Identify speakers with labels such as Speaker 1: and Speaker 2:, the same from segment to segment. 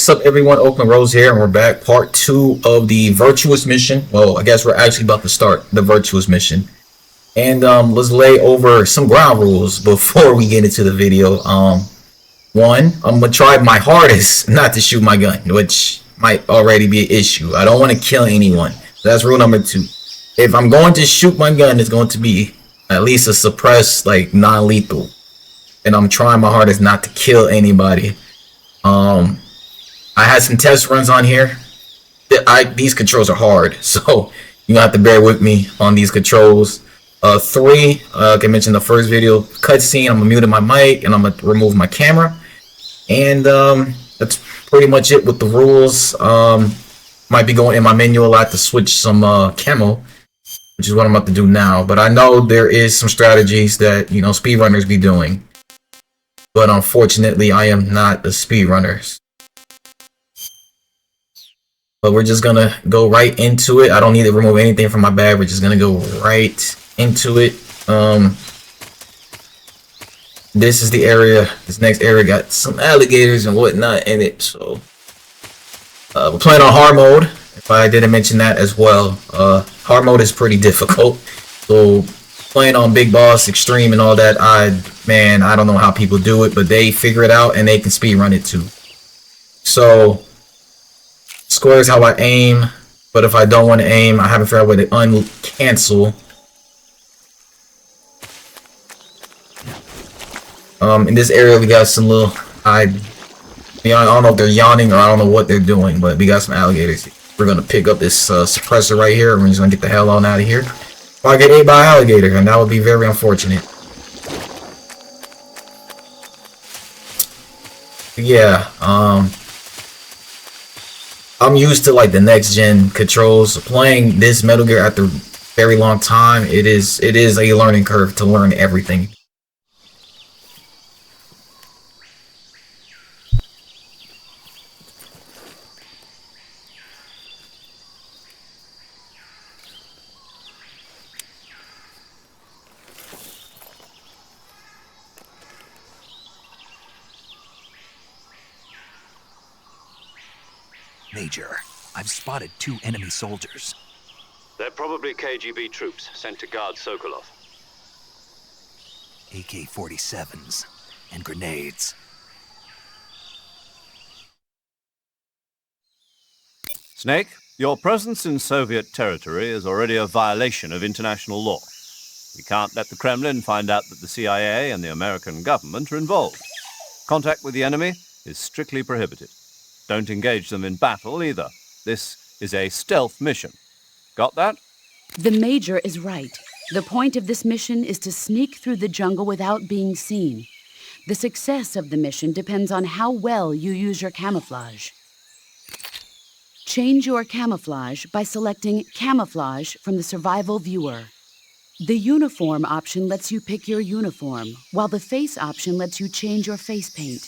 Speaker 1: What's up, everyone? Oakland Rose here, and we're back. Part 2 of the Virtuous mission. Well, I guess we're actually about to start the Virtuous mission. And let's lay over some ground rules before we get into the video. One, I'm going to try my hardest not to shoot my gun, which might already be an issue. I don't want to kill anyone. That's rule number 2. If I'm going to shoot my gun, it's going to be at least a suppressed, like, non-lethal. And I'm trying my hardest not to kill anybody. I had some test runs on here. These controls are hard, so you have to bear with me on these controls. 3, like I mentioned in the first video, cutscene. I'm gonna mute my mic and I'm gonna remove my camera, and that's pretty much it with the rules. Might be going in my menu a lot to switch some camo, which is what I'm about to do now. But I know there is some strategies that speedrunners be doing, but unfortunately, I am not a speedrunner. But we're just gonna go right into it. I don't need to remove anything from my bag. We're just gonna go right into it. This is the area. This next area got some alligators and whatnot in it. So we're playing on hard mode. If I didn't mention that as well, hard mode is pretty difficult. So playing on Big Boss, Extreme, and all that, I don't know how people do it, but they figure it out and they can speed run it too. So square is how I aim, but if I don't want to aim, I haven't figured out a way to uncancel. In this area, we got some little, I don't know if they're yawning or I don't know what they're doing, but we got some alligators. We're gonna pick up this suppressor right here, and we're just gonna get the hell on out of here. If I get ate by an alligator, and that would be very unfortunate. Yeah, I'm used to like the next gen controls. Playing this Metal Gear after a very long time, it is a learning curve to learn everything.
Speaker 2: Major, I've spotted 2 enemy soldiers.
Speaker 3: They're probably KGB troops sent to guard Sokolov.
Speaker 2: AK-47s and grenades.
Speaker 4: Snake, your presence in Soviet territory is already a violation of international law. We can't let the Kremlin find out that the CIA and the American government are involved. Contact with the enemy is strictly prohibited. Don't engage them in battle either. This is a stealth mission. Got that?
Speaker 5: The Major is right. The point of this mission is to sneak through the jungle without being seen. The success of the mission depends on how well you use your camouflage. Change your camouflage by selecting Camouflage from the Survival Viewer. The Uniform option lets you pick your uniform, while the Face option lets you change your face paint.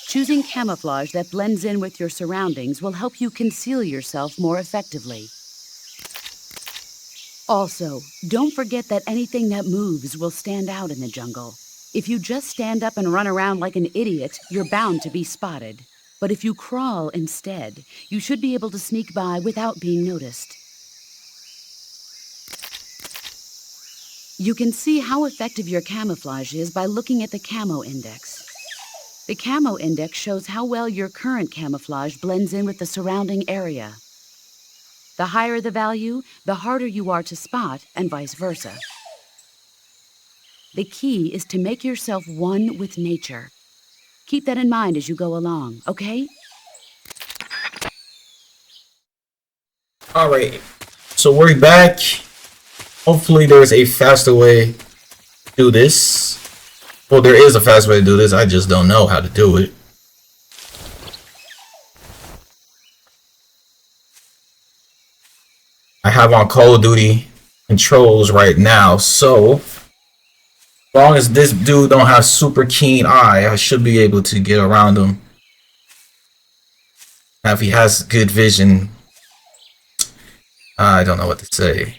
Speaker 5: Choosing camouflage that blends in with your surroundings will help you conceal yourself more effectively. Also, don't forget that anything that moves will stand out in the jungle. If you just stand up and run around like an idiot, you're bound to be spotted. But if you crawl instead, you should be able to sneak by without being noticed. You can see how effective your camouflage is by looking at the camo index. The camo index shows how well your current camouflage blends in with the surrounding area. The higher the value, the harder you are to spot, and vice versa. The key is to make yourself one with nature. Keep that in mind as you go along, okay?
Speaker 1: Alright, so we're back. Hopefully there's a faster way to do this. Well, there is a fast way to do this. I just don't know how to do it. I have on Call of Duty controls right now, so as long as this dude don't have super keen eye, I should be able to get around him. Now, if he has good vision, I don't know what to say.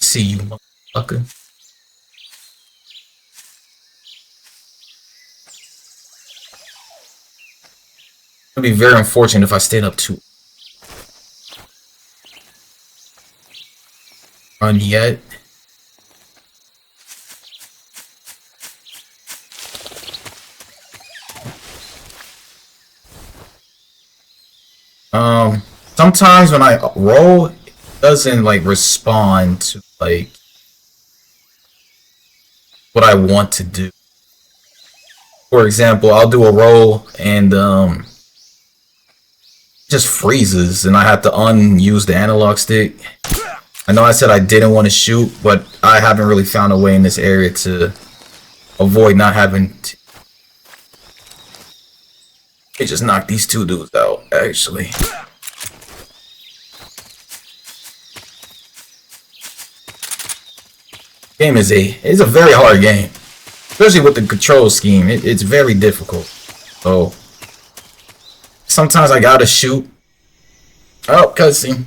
Speaker 1: See you, motherfucker. It'd be very unfortunate if I stayed up too. Run yet. Sometimes when I roll, it doesn't like respond to like what I want to do. For example, I'll do a roll and just freezes and I have to unuse the analog stick. I know I said I didn't want to shoot, but I haven't really found a way in this area to avoid not having to. They just knocked these two dudes out, actually. Game is a very hard game, especially with the control scheme. It's very difficult. So sometimes I gotta shoot. Oh, cutscene.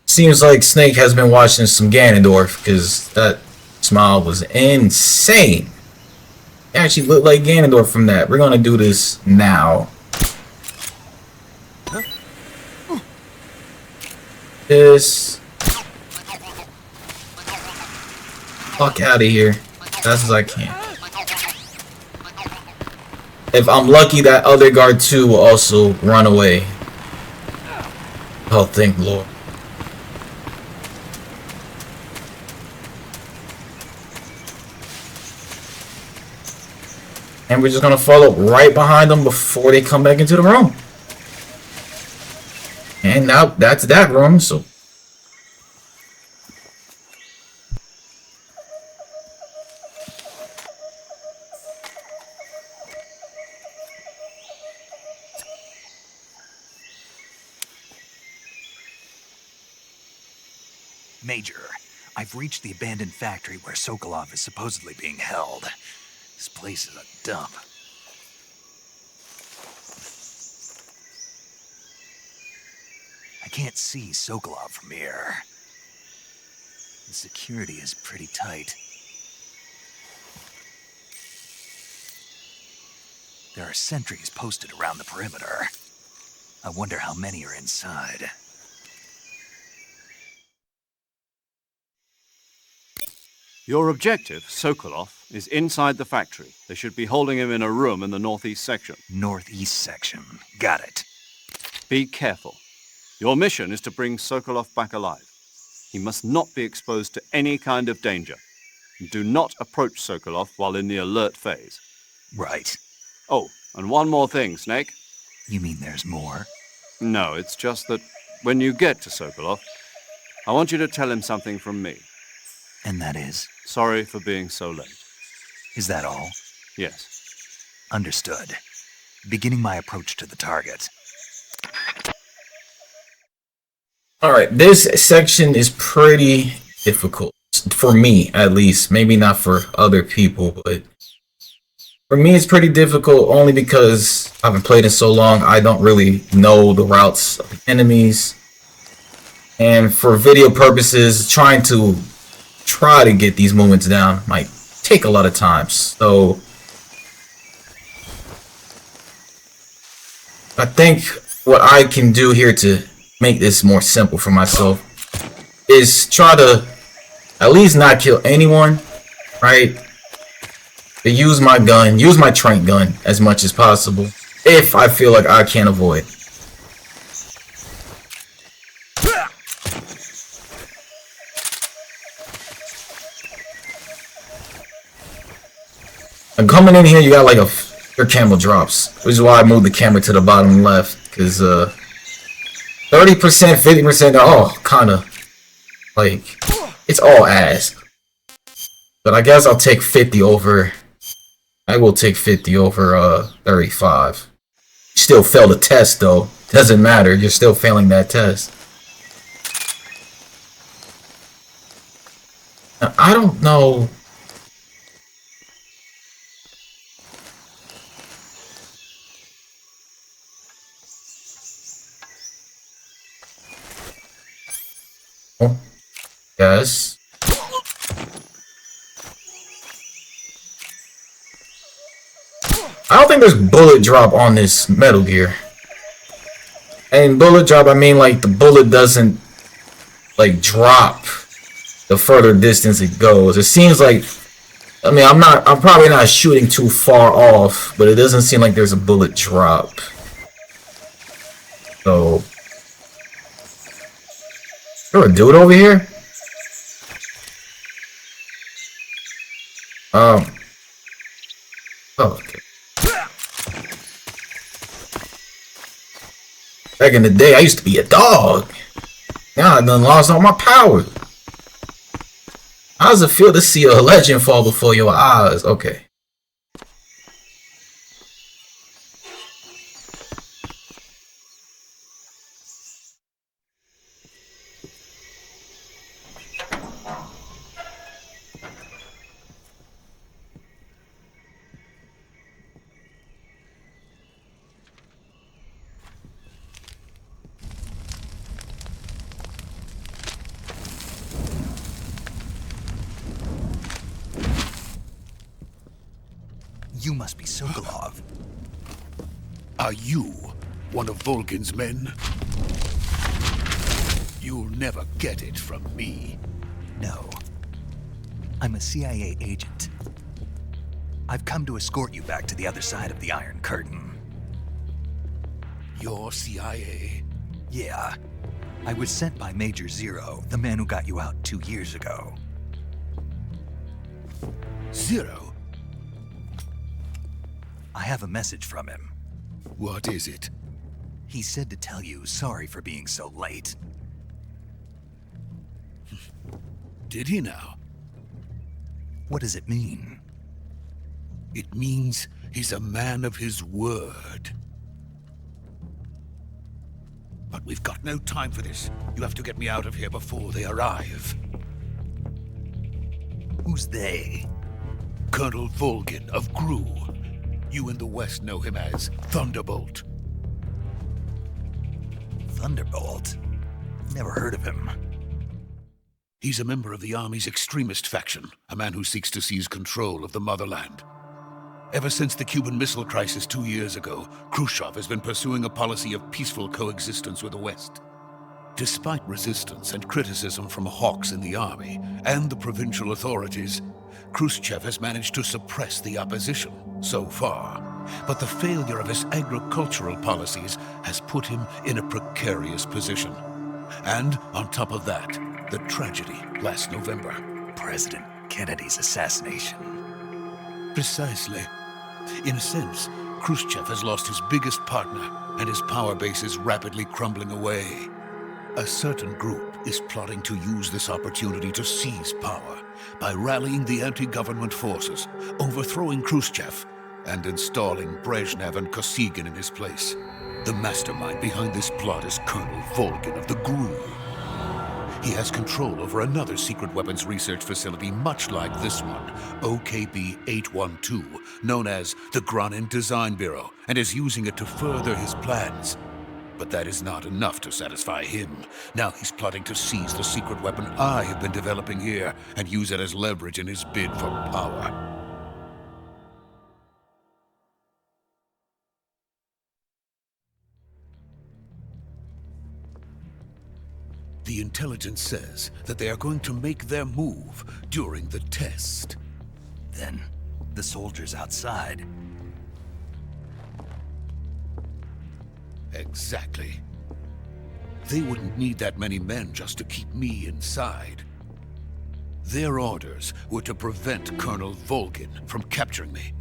Speaker 1: Seems like Snake has been watching some Ganondorf because that smile was insane. It actually looked like Ganondorf from that. We're gonna do this now. This. Fuck out of here. Fast as I can. If I'm lucky, that other guard too will also run away. Oh, thank Lord. And we're just gonna follow right behind them before they come back into the room. And now that's that room, so.
Speaker 2: Major, I've reached the abandoned factory where Sokolov is supposedly being held. This place is a dump. I can't see Sokolov from here. The security is pretty tight. There are sentries posted around the perimeter. I wonder how many are inside.
Speaker 4: Your objective, Sokolov, is inside the factory. They should be holding him in a room in the northeast section.
Speaker 2: Northeast section. Got it.
Speaker 4: Be careful. Your mission is to bring Sokolov back alive. He must not be exposed to any kind of danger. Do not approach Sokolov while in the alert phase.
Speaker 2: Right.
Speaker 4: Oh, and one more thing, Snake.
Speaker 2: You mean there's more?
Speaker 4: No, it's just that when you get to Sokolov, I want you to tell him something from me.
Speaker 2: And that is?
Speaker 4: Sorry for being so late.
Speaker 2: Is that all?
Speaker 4: Yes.
Speaker 2: Understood. Beginning my approach to the target.
Speaker 1: Alright, this section is pretty difficult. For me, at least. Maybe not for other people, but for me it's pretty difficult only because I haven't played in so long. I don't really know the routes of the enemies. And for video purposes, trying to get these movements down might take a lot of time. So I think what I can do here to make this more simple for myself is try to at least not kill anyone, right? To use my gun, use my trank gun as much as possible if I feel like I can't avoid. And coming in here, you got like your camera drops, which is why I moved the camera to the bottom left, because 30%, 50%, they're all kind of like, it's all ass. But I guess I'll take 50 over, I will take 50 over 35. Still fail the test though, doesn't matter, you're still failing that test. I don't know. Oh, yes. I don't think there's bullet drop on this Metal Gear. And bullet drop, I mean like the bullet doesn't like drop the further distance it goes. It seems like, I mean, I'm probably not shooting too far off, but it doesn't seem like there's a bullet drop. So, is there a dude over here? Oh, okay. Back in the day, I used to be a dog. Now I done lost all my power. How does it feel to see a legend fall before your eyes? Okay.
Speaker 2: You must be Sokolov.
Speaker 6: Are you one of Volgin's men? You'll never get it from me.
Speaker 2: No. I'm a CIA agent. I've come to escort you back to the other side of the Iron Curtain.
Speaker 6: You're CIA?
Speaker 2: Yeah. I was sent by Major Zero, the man who got you out 2 years ago.
Speaker 6: Zero?
Speaker 2: I have a message from him.
Speaker 6: What is it?
Speaker 2: He said to tell you sorry for being so late.
Speaker 6: Did he now?
Speaker 2: What does it mean?
Speaker 6: It means he's a man of his word. But we've got no time for this. You have to get me out of here before they arrive.
Speaker 2: Who's they?
Speaker 6: Colonel Volgin of Gru. You in the West know him as Thunderbolt.
Speaker 2: Thunderbolt? Never heard of him.
Speaker 6: He's a member of the Army's extremist faction, a man who seeks to seize control of the motherland. Ever since the Cuban Missile Crisis 2 years ago, Khrushchev has been pursuing a policy of peaceful coexistence with the West. Despite resistance and criticism from hawks in the army and the provincial authorities, Khrushchev has managed to suppress the opposition so far. But the failure of his agricultural policies has put him in a precarious position. And on top of that, the tragedy last November.
Speaker 2: President Kennedy's assassination.
Speaker 6: Precisely. In a sense, Khrushchev has lost his biggest partner, and his power base is rapidly crumbling away. A certain group is plotting to use this opportunity to seize power by rallying the anti-government forces, overthrowing Khrushchev, and installing Brezhnev and Kosygin in his place. The mastermind behind this plot is Colonel Volgin of the Gru. He has control over another secret weapons research facility much like this one, OKB-812, known as the Granin Design Bureau, and is using it to further his plans. But that is not enough to satisfy him. Now he's plotting to seize the secret weapon I have been developing here and use it as leverage in his bid for power. The intelligence says that they are going to make their move during the test.
Speaker 2: Then, the soldiers outside.
Speaker 6: Exactly. They wouldn't need that many men just to keep me inside. Their orders were to prevent Colonel Volgin from capturing me.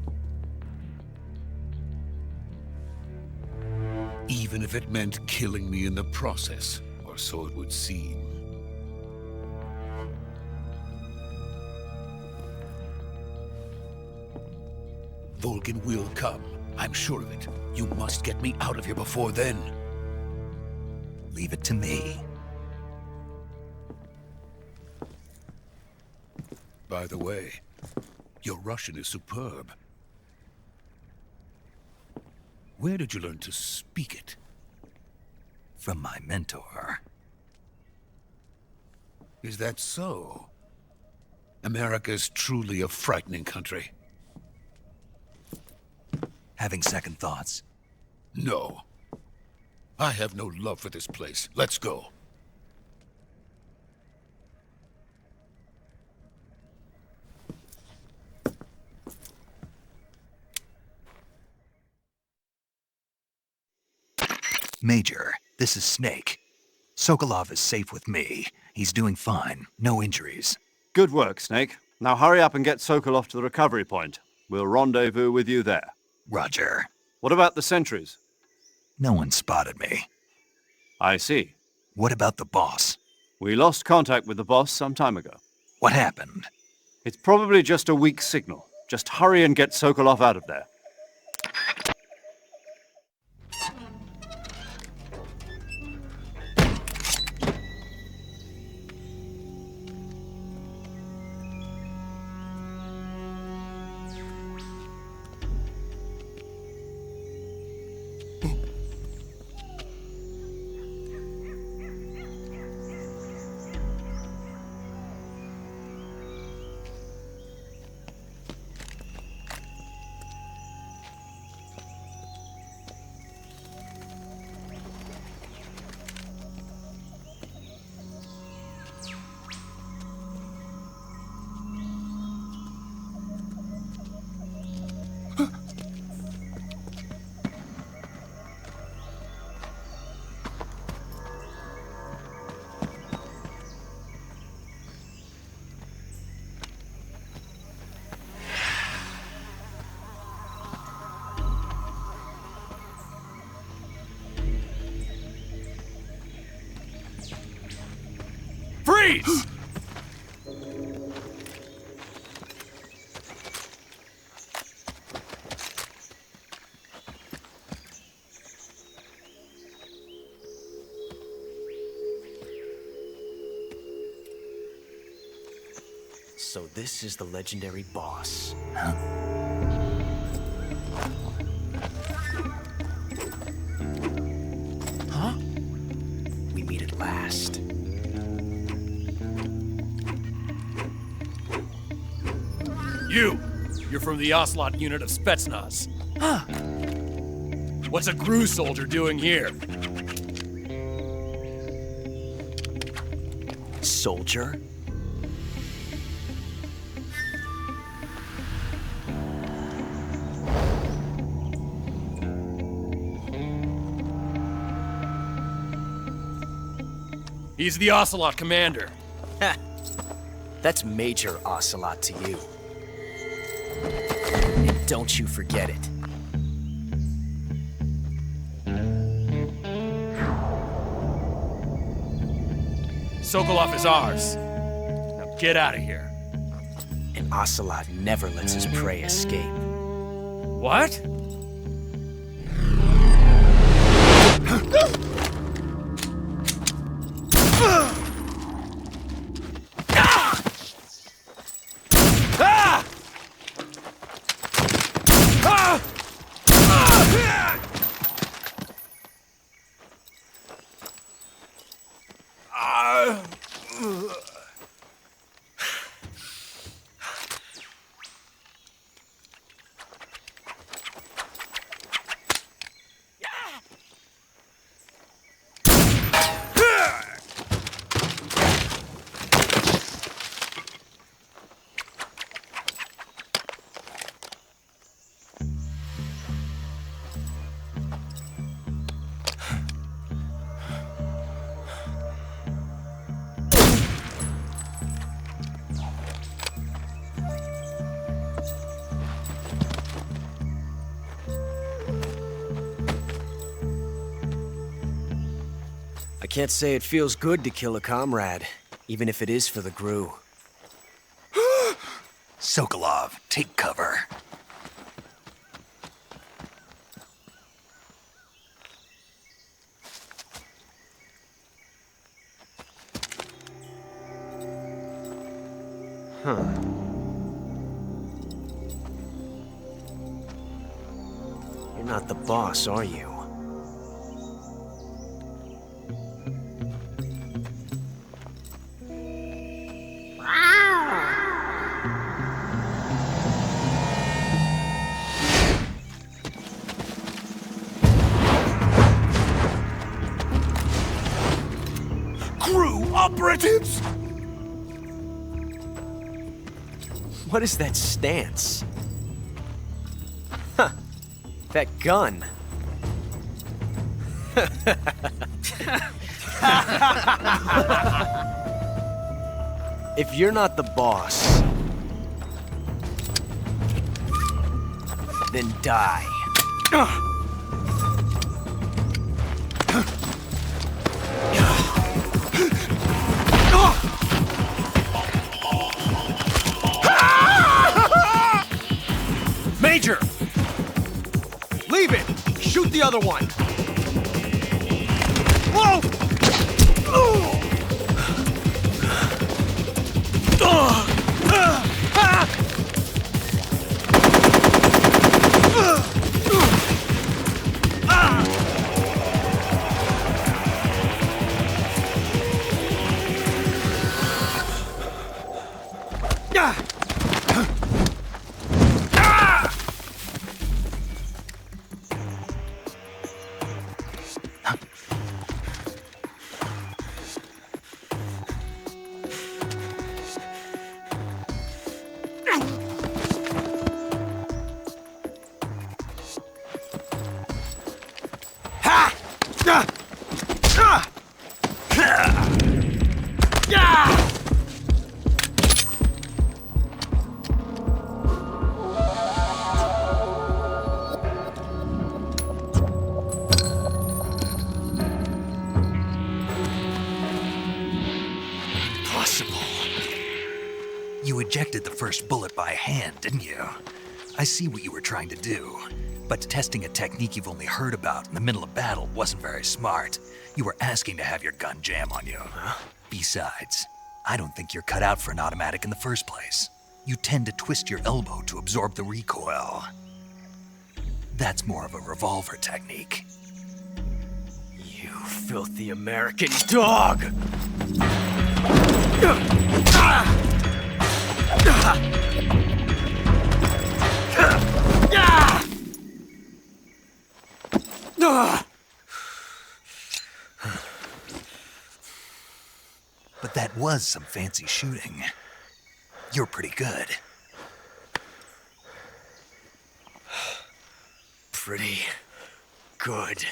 Speaker 6: Even if it meant killing me in the process, or so it would seem. Volgin will come. I'm sure of it. You must get me out of here before then.
Speaker 2: Leave it to me.
Speaker 6: by the way. Your Russian is superb. Where did you learn to speak it?
Speaker 2: From my mentor.
Speaker 6: Is that so? America is truly a frightening country.
Speaker 2: Having second thoughts?
Speaker 6: No. I have no love for this place. Let's go.
Speaker 2: Major, this is Snake. Sokolov is safe with me. He's doing fine. No injuries.
Speaker 4: Good work, Snake. Now hurry up and get Sokolov to the recovery point. We'll rendezvous with you there.
Speaker 2: Roger.
Speaker 4: What about the sentries?
Speaker 2: No one spotted me.
Speaker 4: I see.
Speaker 2: What about the boss?
Speaker 4: We lost contact with the boss some time ago.
Speaker 2: What happened?
Speaker 4: It's probably just a weak signal. Just hurry and get Sokolov out of there.
Speaker 7: Freeze!
Speaker 8: So this is the legendary boss. Huh? We meet at last.
Speaker 7: You're from the Ocelot unit of Spetsnaz.
Speaker 8: Huh.
Speaker 7: What's a GRU soldier doing here?
Speaker 8: Soldier?
Speaker 7: He's the Ocelot commander.
Speaker 8: Ha! That's Major Ocelot to you. And don't you forget it.
Speaker 7: Sokolov is ours. Now get out of here.
Speaker 8: And Ocelot never lets his prey escape.
Speaker 7: What?
Speaker 8: I can't say it feels good to kill a comrade, even if it is for the GRU.
Speaker 2: Sokolov, take cover.
Speaker 8: Huh. You're not the boss, are you?
Speaker 6: Crew operatives!
Speaker 8: What is that stance? Huh. That gun. If you're not the boss, then die.
Speaker 9: Major! Leave it! Shoot the other one! Whoa!
Speaker 2: You ejected the first bullet by hand, didn't you? I see what you were trying to do, but testing a technique you've only heard about in the middle of battle wasn't very smart. You were asking to have your gun jam on you. Besides, I don't think you're cut out for an automatic in the first place. You tend to twist your elbow to absorb the recoil. That's more of a revolver technique.
Speaker 8: You filthy American dog!
Speaker 2: But that was some fancy shooting. You're pretty good.
Speaker 8: Pretty good.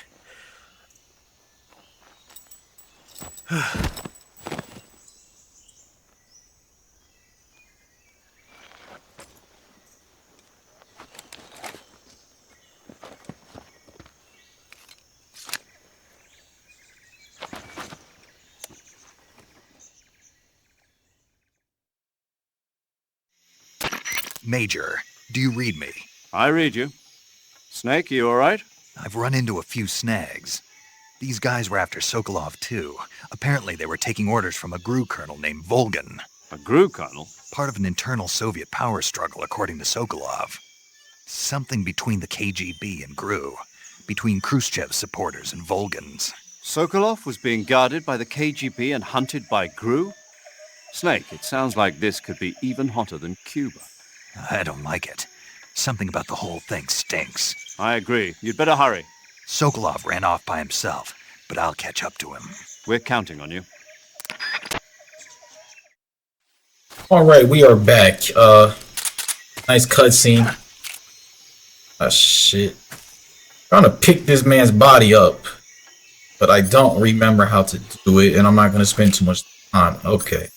Speaker 2: Major, do you read me?
Speaker 4: I read you. Snake, you all right?
Speaker 2: I've run into a few snags. These guys were after Sokolov too. Apparently they were taking orders from a GRU colonel named Volgin.
Speaker 4: A GRU colonel?
Speaker 2: Part of an internal Soviet power struggle, according to Sokolov. Something between the KGB and GRU. Between Khrushchev's supporters and Volgin's.
Speaker 4: Sokolov was being guarded by the KGB and hunted by GRU? Snake, it sounds like this could be even hotter than Cuba.
Speaker 2: I don't like it. Something about the whole thing stinks.
Speaker 4: I agree. You'd better hurry.
Speaker 2: Sokolov ran off by himself, but I'll catch up to him.
Speaker 4: We're counting on you.
Speaker 1: All right, we are back. Nice cutscene. Ah, shit. Trying to pick this man's body up, but I don't remember how to do it, and I'm not gonna spend too much time. Okay.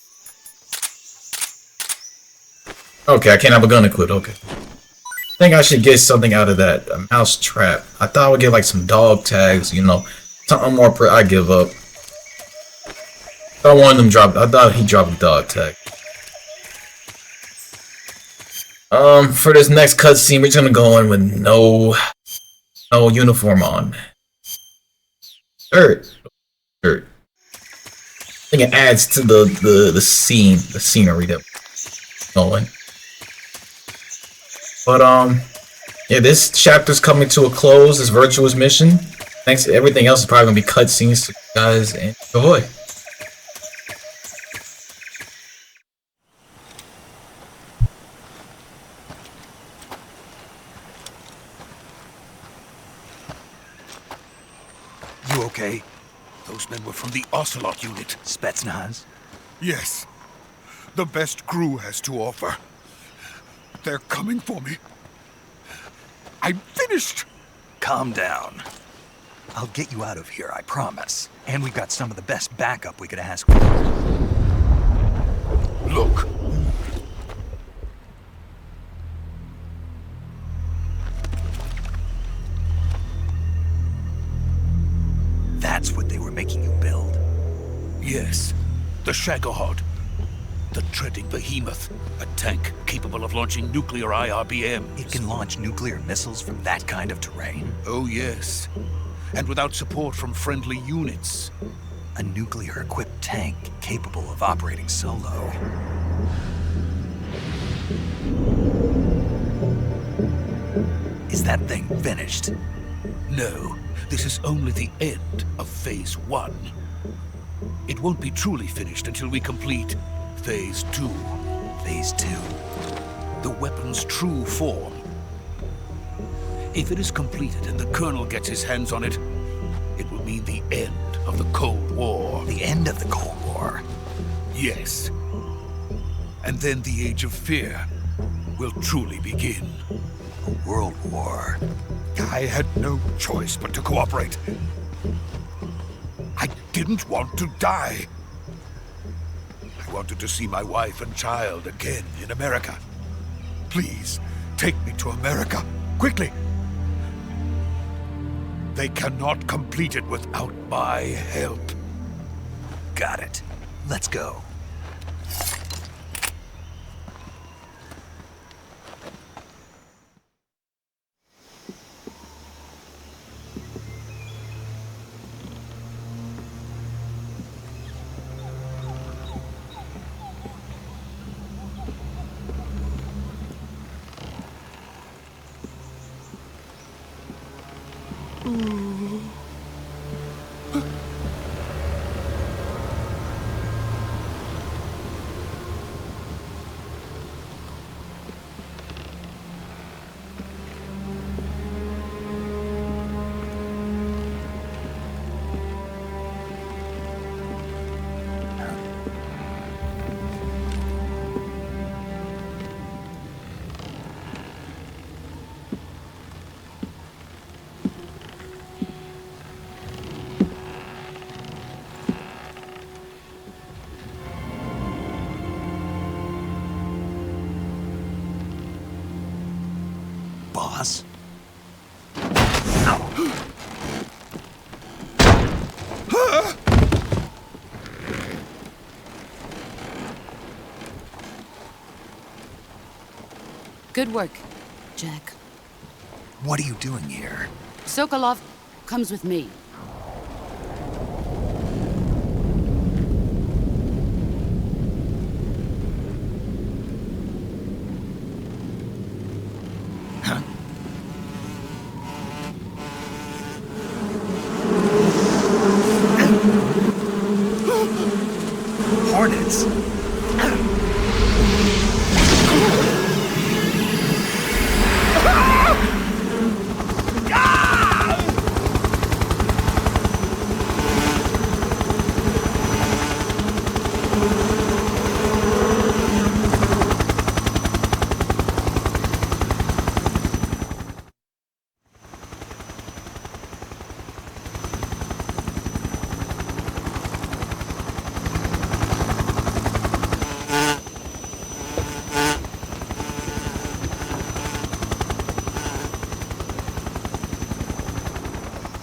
Speaker 1: Okay, I can't have a gun equipped. Okay. I think I should get something out of that. A mouse trap. I thought I would get like some dog tags, you know. Something more I give up. I wanted him drop. I thought he dropped a dog tag. For this next cutscene, we're just gonna go in with no uniform on. Shirt. I think it adds to the scene, the scenery. That Nolan. But yeah, this chapter's coming to a close. This Virtuous mission. Thanks. Everything else is probably gonna be cutscenes. So you guys enjoy.
Speaker 2: You okay?
Speaker 6: Those men were from the Ocelot unit.
Speaker 2: Spetsnaz?
Speaker 6: Yes. The best crew has to offer. They're coming for me. I'm finished!
Speaker 2: Calm down. I'll get you out of here, I promise. And we've got some of the best backup we could ask for.
Speaker 6: Look.
Speaker 2: That's what they were making you build?
Speaker 6: Yes. The Shagohold. The treading behemoth. A tank capable of launching nuclear IRBMs.
Speaker 2: It can launch nuclear missiles from that kind of terrain?
Speaker 6: Oh, yes. And without support from friendly units.
Speaker 2: A nuclear-equipped tank capable of operating solo. Is that thing finished?
Speaker 6: No, this is only the end of Phase 1. It won't be truly finished until we complete Phase 2.
Speaker 2: Phase 2?
Speaker 6: The weapon's true form. If it is completed and the Colonel gets his hands on it, it will mean the end of the Cold War.
Speaker 2: The end of the Cold War?
Speaker 6: Yes. And then the Age of Fear will truly begin.
Speaker 2: A world war?
Speaker 6: I had no choice but to cooperate. I didn't want to die. I wanted to see my wife and child again in America. Please, take me to America, quickly. They cannot complete it without my help.
Speaker 2: Got it. Let's go. Boss?
Speaker 5: Good work, Jack.
Speaker 2: What are you doing here?
Speaker 5: Sokolov comes with me.
Speaker 2: Hornets?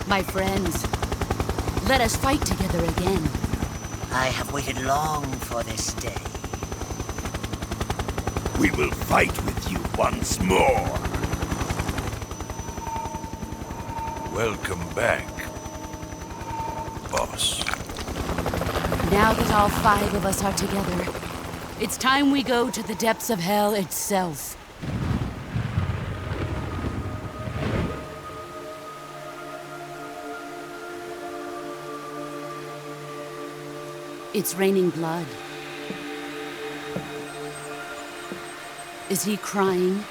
Speaker 5: My friends, let us fight together again.
Speaker 10: I have waited long for this day.
Speaker 11: We will fight with you once more. Welcome back, boss.
Speaker 5: Now that all 5 of us are together, It's time we go to the depths of hell itself. It's raining blood. Is he crying?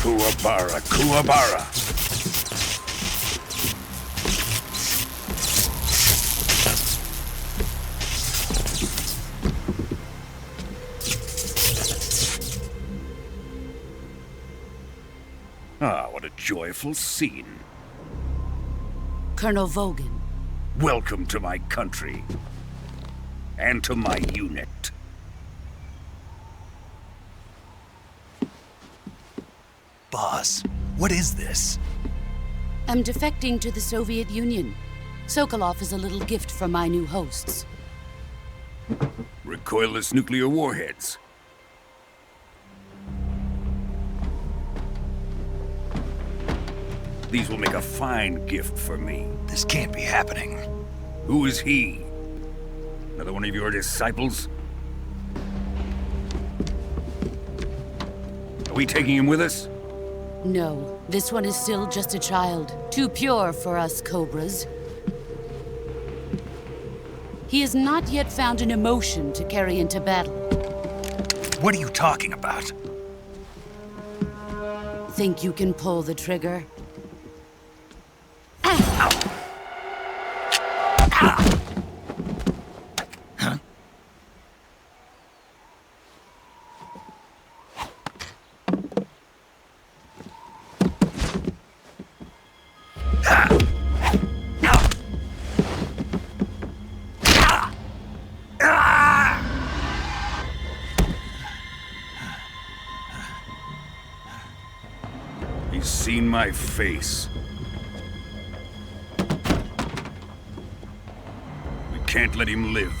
Speaker 11: Kuwabara, Kuwabara. Ah, what a joyful scene.
Speaker 5: Colonel Volgin.
Speaker 11: Welcome to my country. And to my unit.
Speaker 2: Boss, what is this?
Speaker 5: I'm defecting to the Soviet Union. Sokolov is a little gift from my new hosts.
Speaker 11: Recoilless nuclear warheads. These will make a fine gift for me.
Speaker 2: This can't be happening.
Speaker 11: Who is he? Another one of your disciples? Are we taking him with us?
Speaker 5: No, this one is still just a child. Too pure for us Cobras. He has not yet found an emotion to carry into battle.
Speaker 2: What are you talking about?
Speaker 5: Think you can pull the trigger?
Speaker 11: He's seen my face. We can't let him live.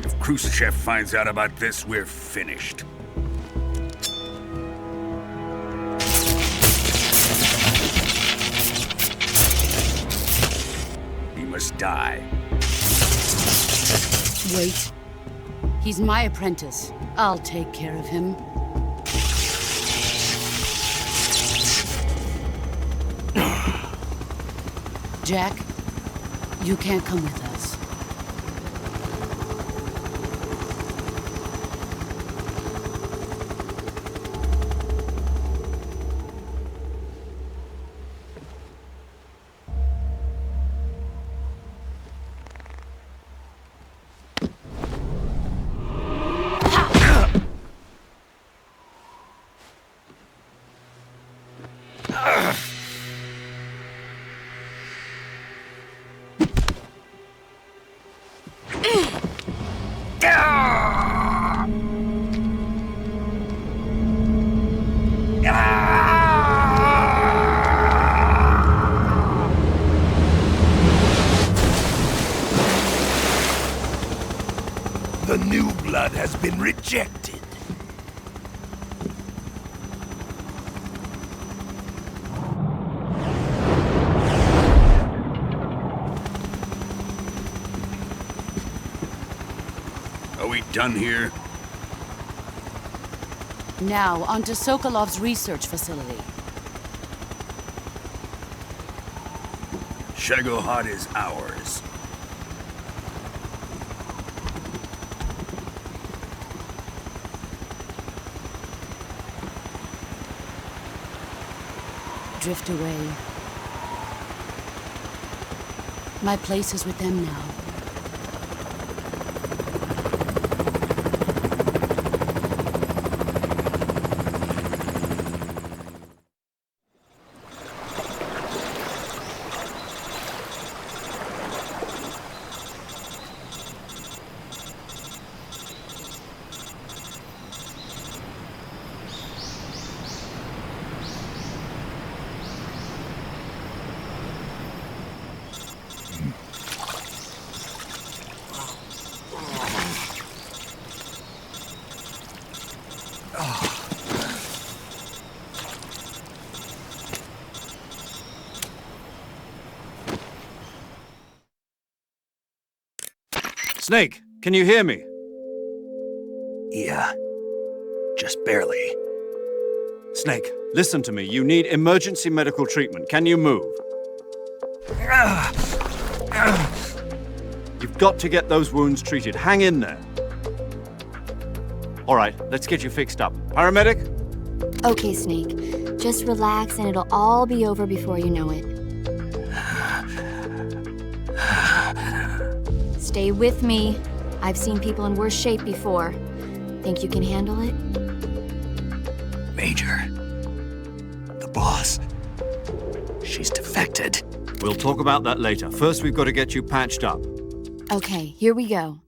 Speaker 11: If Khrushchev finds out about this, we're finished. He must die.
Speaker 5: Wait. He's my apprentice. I'll take care of him. Jack, you can't come with us.
Speaker 11: The new blood has been rejected. Are we done here?
Speaker 5: Now, onto Sokolov's research facility.
Speaker 11: Shagohold is ours.
Speaker 5: Drift away. My place is with them now.
Speaker 4: Snake, can you hear me?
Speaker 2: Yeah. Just barely.
Speaker 4: Snake, listen to me. You need emergency medical treatment. Can you move? You've got to get those wounds treated. Hang in there. All right, let's get you fixed up. Paramedic?
Speaker 12: Okay, Snake. Just relax and it'll all be over before you know it. Stay with me. I've seen people in worse shape before. Think you can handle it?
Speaker 2: Major. The boss. She's defected.
Speaker 4: We'll talk about that later. First, we've got to get you patched up.
Speaker 12: Okay, here we go.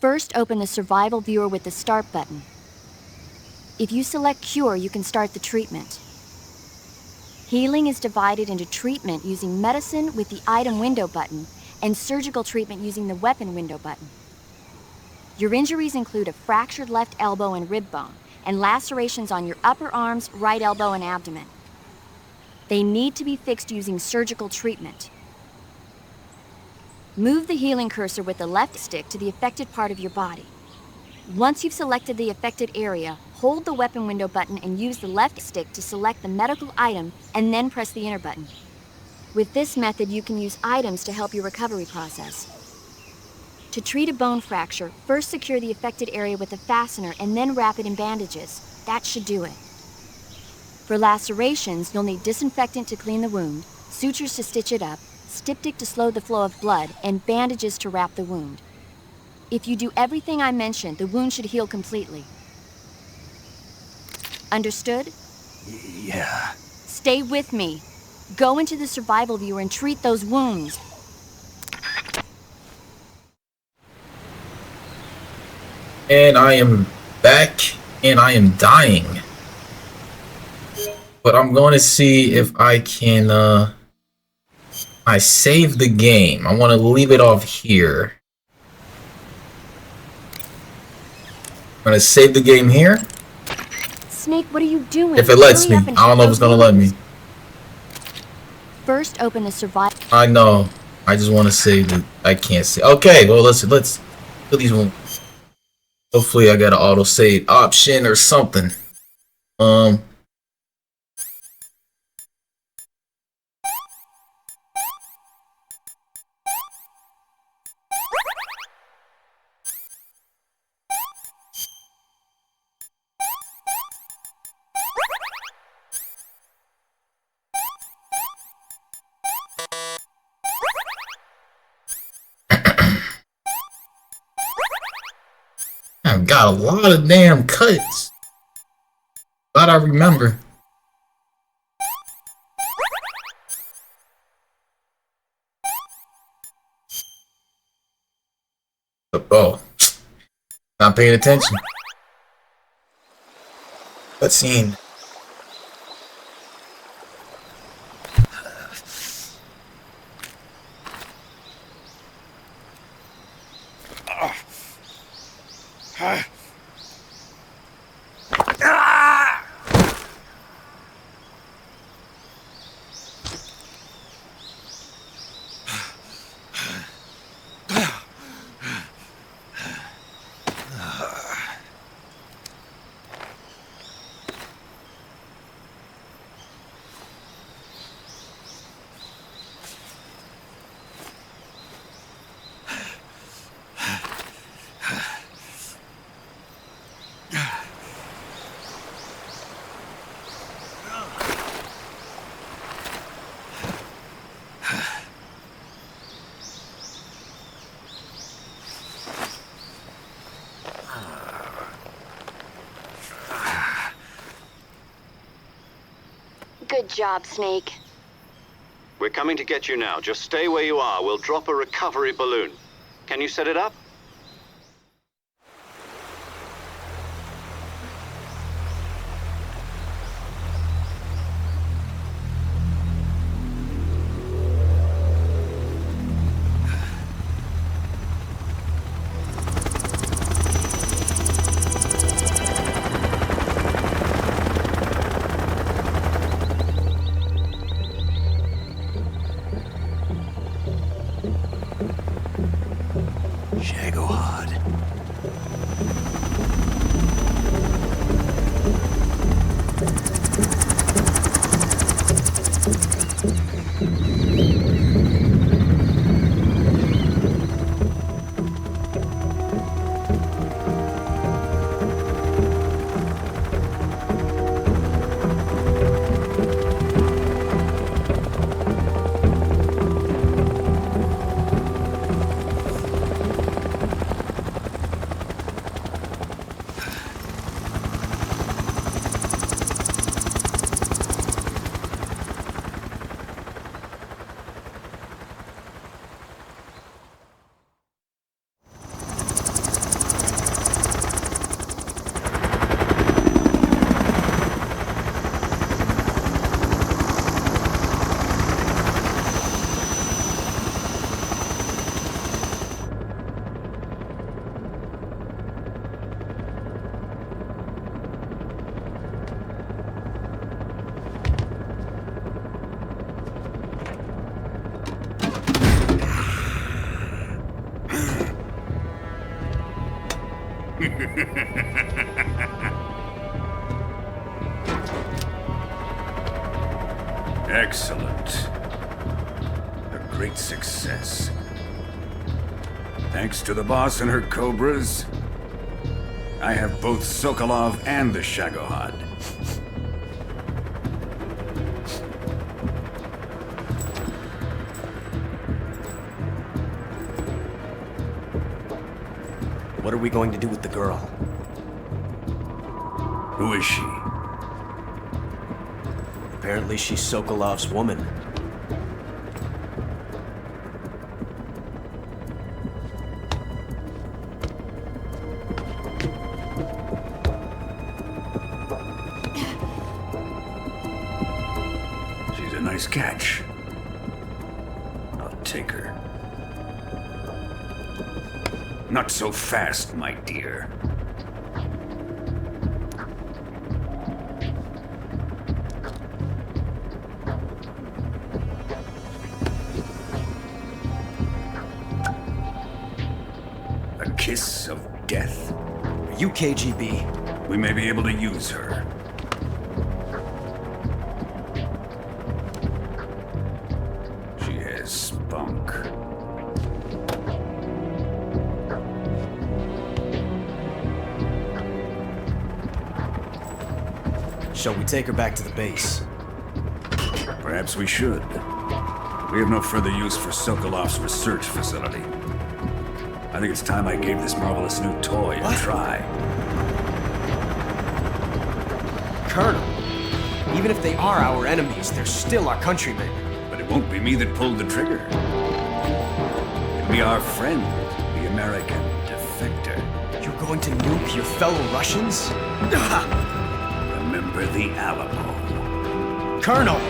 Speaker 12: First, open the survival viewer with the start button. If you select cure, you can start the treatment. Healing is divided into treatment using medicine with the item window button and surgical treatment using the weapon window button. Your injuries include a fractured left elbow and rib bone, and lacerations on your upper arms, right elbow, and abdomen. They need to be fixed using surgical treatment. Move the healing cursor with the left stick to the affected part of your body. Once you've selected the affected area, hold the weapon window button and use the left stick to select the medical item, and then press the enter button. With this method, you can use items to help your recovery process. To treat a bone fracture, first secure the affected area with a fastener and then wrap it in bandages. That should do it. For lacerations, you'll need disinfectant to clean the wound, sutures to stitch it up, styptic to slow the flow of blood, and bandages to wrap the wound. If you do everything I mentioned, the wound should heal completely. Understood?
Speaker 2: Yeah.
Speaker 12: Stay with me. Go into the survival viewer and treat those wounds.
Speaker 1: And I am back, and I am dying. But I'm going to see if I can, I saved the game. I want to leave it off here. I'm going to save the game here.
Speaker 12: Snake, what are you doing?
Speaker 1: If it lets
Speaker 12: Hurry
Speaker 1: me.
Speaker 12: up and
Speaker 1: I don't know if it's going to let me.
Speaker 12: First, open the survival.
Speaker 1: I know. I just want to save it. I can't save. Okay, well, let's do these ones. Hopefully I got an auto save option or something. I've got a lot of damn cuts. Glad I remember. Oh, not paying attention. Cutscene.
Speaker 12: Good job, Snake.
Speaker 3: We're coming to get you now. Just stay where you are. We'll drop a recovery balloon. Can you set it up?
Speaker 2: Shagohold.
Speaker 11: Excellent. A great success. Thanks to the boss and her cobras, I have both Sokolov and the Shagohold.
Speaker 8: What are we going to do with the girl?
Speaker 11: Who is she?
Speaker 8: Apparently she's Sokolov's woman.
Speaker 11: She's a nice catch. I'll take her. Not so fast, my dear. A kiss of death?
Speaker 8: Are you KGB?
Speaker 11: We may be able to use her. She has spunk.
Speaker 8: Shall we take her back to the base?
Speaker 11: Perhaps we should. We have no further use for Sokolov's research facility. I think it's time I gave this marvelous new toy a try.
Speaker 8: Colonel, even if they are our enemies, they're still our countrymen.
Speaker 11: But it won't be me that pulled the trigger. It'll be our friend, the American defector.
Speaker 8: You're going to nuke your fellow Russians?
Speaker 11: Remember the Alamo.
Speaker 8: Colonel!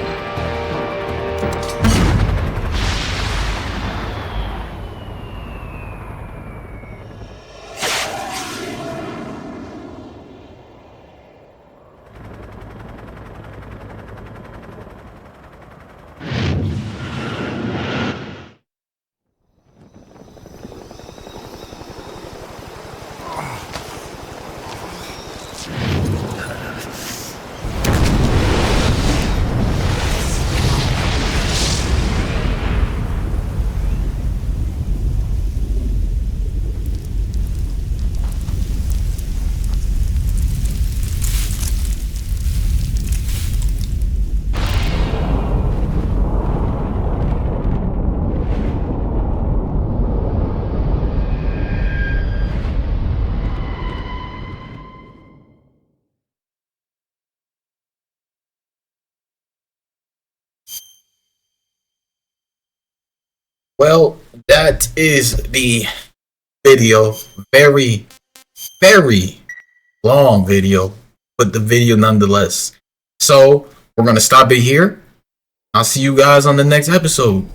Speaker 1: Well, that is the video. Very, very long video, but the video nonetheless. So we're going to stop it here. I'll see you guys on the next episode.